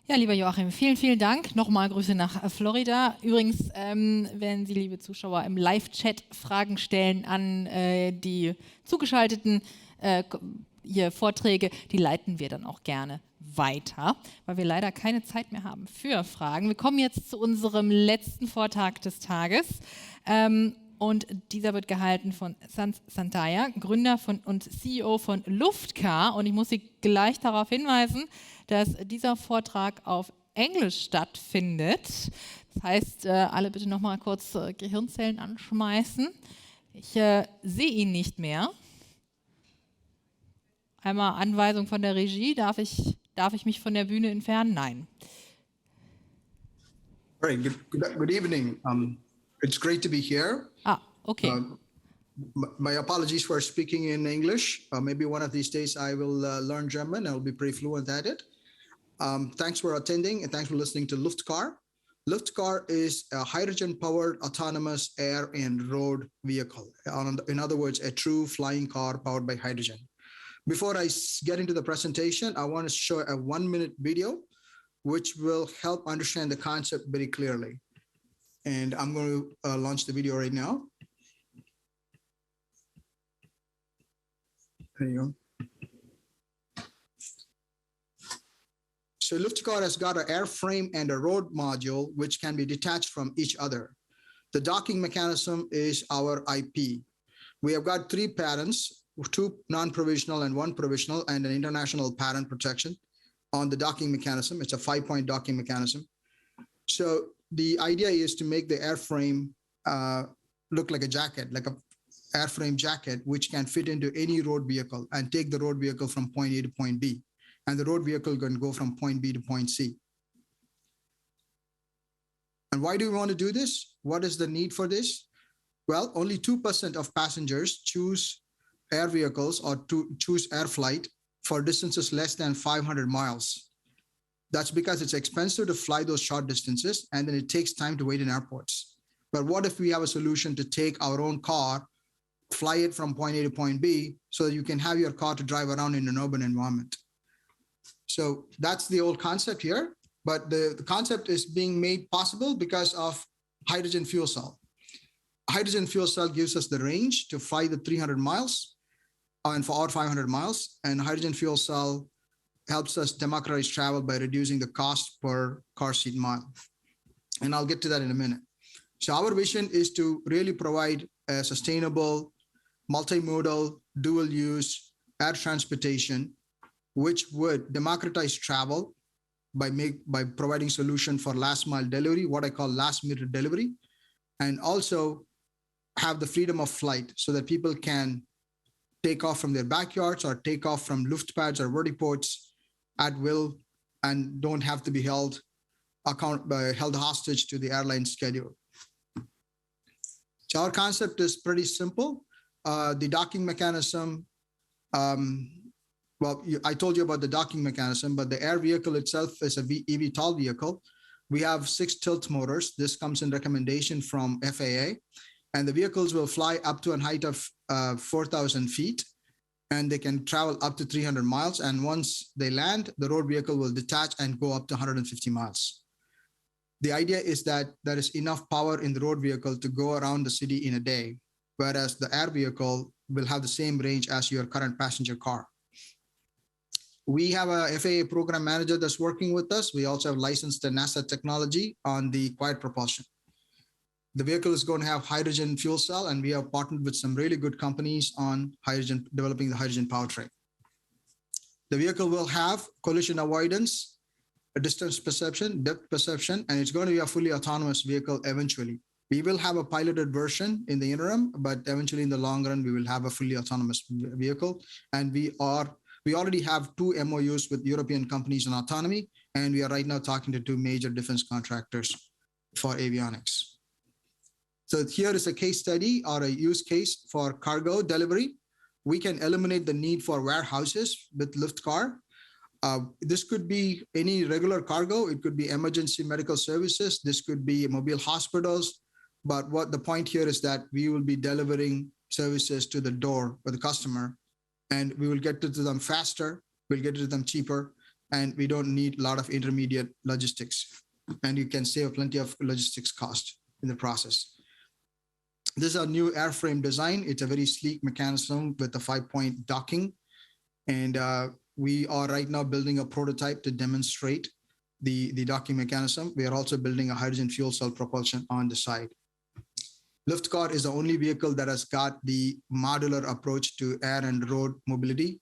Ja, lieber Joachim, vielen, vielen Dank. Nochmal Grüße nach Florida. Übrigens, wenn Sie, liebe Zuschauer, im Live-Chat Fragen stellen an die zugeschalteten hier Vorträge, die leiten wir dann auch gerne weiter, weil wir leider keine Zeit mehr haben für Fragen. Wir kommen jetzt zu unserem letzten Vortrag des Tages. Und dieser wird gehalten von Santh Sathaya, Gründer und CEO von LuftCar. Und ich muss Sie gleich darauf hinweisen, dass dieser Vortrag auf Englisch stattfindet. Das heißt, alle bitte noch mal kurz Gehirnzellen anschmeißen. Ich sehe ihn nicht mehr. Einmal Anweisung von der Regie. Darf ich mich von der Bühne entfernen? Nein. All right, good evening. It's great to be here. Okay. My apologies for speaking in English. Maybe one of these days I will learn German. I'll be pretty fluent at it. Thanks for attending and thanks for listening to LuftCar. LuftCar is a hydrogen-powered autonomous air and road vehicle. In other words, a true flying car powered by hydrogen. Before I get into the presentation, I want to show a 1-minute video which will help understand the concept very clearly. And I'm going to launch the video right now. There you go. So LuftCar has got an airframe and a road module which can be detached from each other. The docking mechanism is our IP. We have got 3 patents, 2 non-provisional and 1 provisional, and an international patent protection on the docking mechanism. It's a 5-point docking mechanism. So the idea is to make the airframe look like a jacket, like a airframe jacket, which can fit into any road vehicle and take the road vehicle from point A to point B. And the road vehicle can go from point B to point C. And why do we want to do this? What is the need for this? Well, only 2% of passengers choose air vehicles or choose air flight for distances less than 500 miles. That's because it's expensive to fly those short distances, and then it takes time to wait in airports. But what if we have a solution to take our own car, fly it from point A to point B, so that you can have your car to drive around in an urban environment? So that's the old concept here, but the concept is being made possible because of hydrogen fuel cell. A hydrogen fuel cell gives us the range to fly the 300 miles and for 500 miles, and hydrogen fuel cell helps us democratize travel by reducing the cost per car seat mile. And I'll get to that in a minute. So our vision is to really provide a sustainable, multimodal, dual-use air transportation, which would democratize travel by providing solution for last mile delivery, what I call last minute delivery, and also have the freedom of flight so that people can take off from their backyards or take off from luftpads or vertiports at will and don't have to be held hostage to the airline schedule. So our concept is pretty simple. The docking mechanism, well, I told you about the docking mechanism, but the air vehicle itself is a eVTOL vehicle. We have 6 tilt motors. This comes in recommendation from FAA, and the vehicles will fly up to a height of 4,000 feet, and they can travel up to 300 miles. And once they land, the road vehicle will detach and go up to 150 miles. The idea is that there is enough power in the road vehicle to go around the city in a day, whereas the air vehicle will have the same range as your current passenger car. We have a FAA program manager that's working with us. We also have licensed NASA technology on the quiet propulsion. The vehicle is going to have hydrogen fuel cell, and we have partnered with some really good companies on hydrogen, developing the hydrogen powertrain. The vehicle will have collision avoidance, a distance perception, depth perception, and it's going to be a fully autonomous vehicle eventually. We will have a piloted version in the interim, but eventually in the long run, we will have a fully autonomous vehicle. And we already have 2 MOUs with European companies on autonomy, and we are right now talking to 2 major defense contractors for avionics. So here is a case study or a use case for cargo delivery. We can eliminate the need for warehouses with LuftCar. This could be any regular cargo. It could be emergency medical services. This could be mobile hospitals. But what the point here is that we will be delivering services to the door for the customer, and we will get to them faster. We'll get to them cheaper, and we don't need a lot of intermediate logistics, and you can save plenty of logistics cost in the process. This is our new airframe design. It's a very sleek mechanism with a 5-point docking, and we are right now building a prototype to demonstrate the docking mechanism. We are also building a hydrogen fuel cell propulsion on the side. LuftCar is the only vehicle that has got the modular approach to air and road mobility.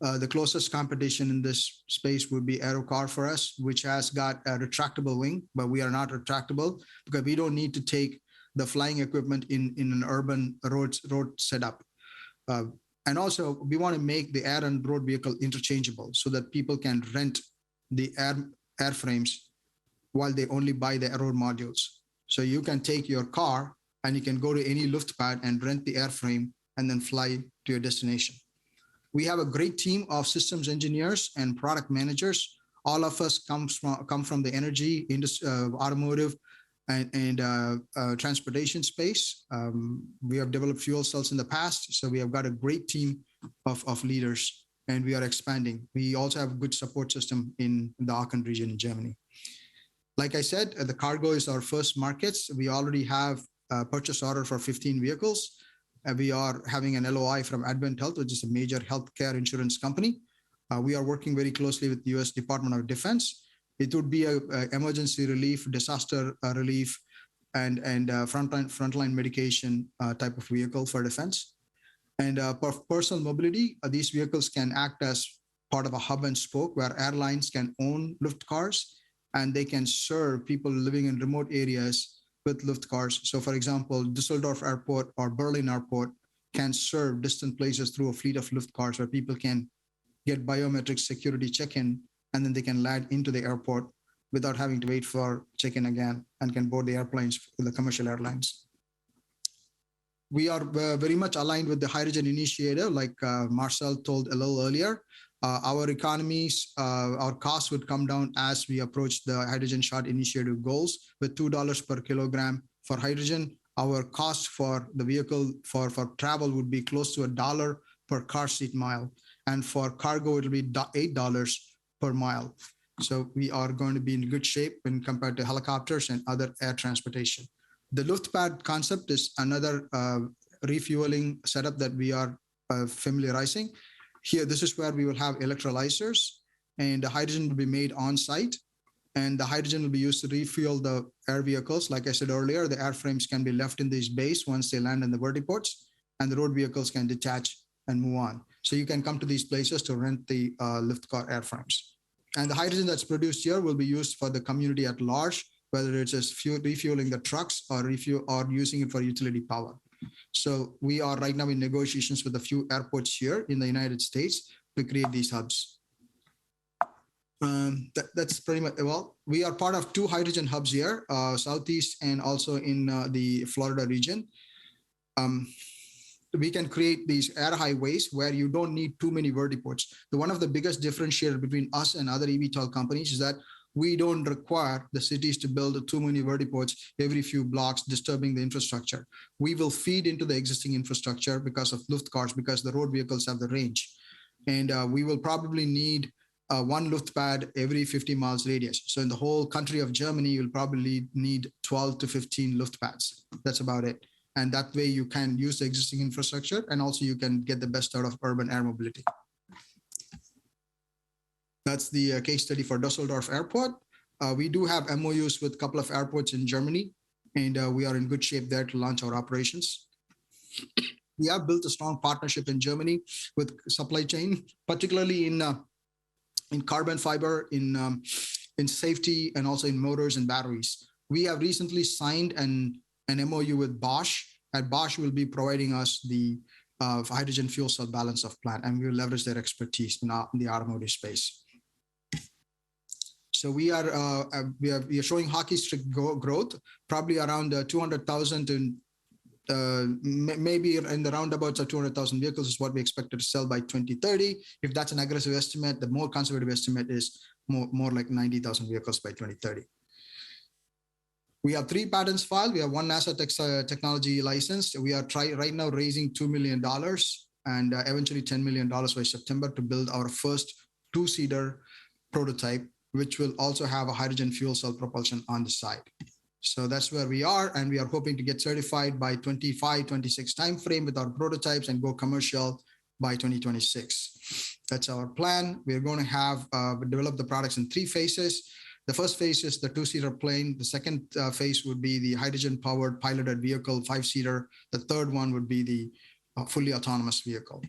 The closest competition in this space would be Aerocar for us, which has got a retractable wing, but we are not retractable because we don't need to take the flying equipment in an urban road setup. And also, we want to make the air and road vehicle interchangeable so that people can rent the airframes while they only buy the road modules. So you can take your car and you can go to any LuftPad and rent the airframe and then fly to your destination. We have a great team of systems engineers and product managers. All of us come from the energy, industry, automotive, and transportation space. We have developed fuel cells in the past, so we have got a great team of leaders, and we are expanding. We also have a good support system in the Aachen region in Germany. Like I said, the cargo is our first markets. We already have a purchase order for 15 vehicles. We are having an LOI from Advent Health, which is a major healthcare insurance company. We are working very closely with the U.S. Department of Defense. It would be a emergency relief, disaster relief, and frontline medication type of vehicle for defense. And for personal mobility, these vehicles can act as part of a hub and spoke where airlines can own LuftCars, and they can serve people living in remote areas with LuftCars. So for example, Düsseldorf Airport or Berlin Airport can serve distant places through a fleet of LuftCars where people can get biometric security check-in, and then they can land into the airport without having to wait for check-in again and can board the airplanes for the commercial airlines. We are very much aligned with the hydrogen initiative, like Marcel told a little earlier. Our economies, our costs would come down as we approach the Hydrogen Shot Initiative goals with $2 per kilogram for hydrogen. Our cost for the vehicle for travel would be close to $1 per car seat mile. And for cargo, it'll be $8 per mile. So we are going to be in good shape when compared to helicopters and other air transportation. The LuftPad concept is another refueling setup that we are familiarizing. Here, this is where we will have electrolyzers, and the hydrogen will be made on site, and the hydrogen will be used to refuel the air vehicles. Like I said earlier, the airframes can be left in these bays once they land in the vertiports, and the road vehicles can detach and move on. So you can come to these places to rent the LuftCar airframes. And the hydrogen that's produced here will be used for the community at large, whether it's just refueling the trucks or using it for utility power. So we are right now in negotiations with a few airports here in the United States to create these hubs. That's pretty much, well, we are part of 2 hydrogen hubs here, Southeast and also in the Florida region. We can create these air highways where you don't need too many vertiports. One of the biggest differentiator between us and other eVTOL companies is that we don't require the cities to build too many vertiports every few blocks, disturbing the infrastructure. We will feed into the existing infrastructure because of LuftCars, because the road vehicles have the range. And we will probably need 1 LuftPad every 50 miles radius. So in the whole country of Germany, you'll probably need 12 to 15 LuftPads. That's about it. And that way you can use the existing infrastructure, and also you can get the best out of urban air mobility. That's the case study for Düsseldorf Airport. We do have MOUs with a couple of airports in Germany, and we are in good shape there to launch our operations. We have built a strong partnership in Germany with supply chain, particularly in carbon fiber, in safety, and also in motors and batteries. We have recently signed an MOU with Bosch, and Bosch will be providing us the hydrogen fuel cell balance of plant, and we will leverage their expertise in the automotive space. So we are showing hockey stick growth, probably around 200,000 and maybe in the roundabouts of 200,000 vehicles is what we expected to sell by 2030. If that's an aggressive estimate, the more conservative estimate is more like 90,000 vehicles by 2030. We have 3 patents filed. We have 1 NASA technology license. We are right now raising $2 million and eventually $10 million by September to build our first 2-seater prototype, which will also have a hydrogen fuel cell propulsion on the side. So that's where we are, and we are hoping to get certified by 25-26 timeframe with our prototypes and go commercial by 2026. That's our plan. We're going to have develop the products in 3 phases. The first phase is the 2-seater plane. The second phase would be the hydrogen-powered piloted vehicle, 5-seater. The third one would be the fully autonomous vehicle.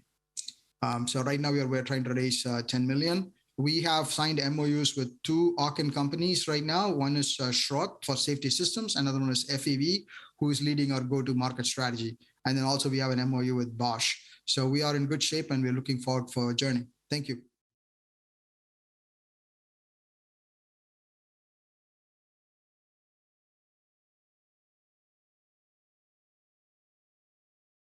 So right now we're trying to raise 10 million. We have signed MOUs with 2 Aachen companies right now. One is Schrott for safety systems. Another one is FEV, who is leading our go-to-market strategy. And then also we have an MOU with Bosch. So we are in good shape and we're looking forward for a journey. Thank you.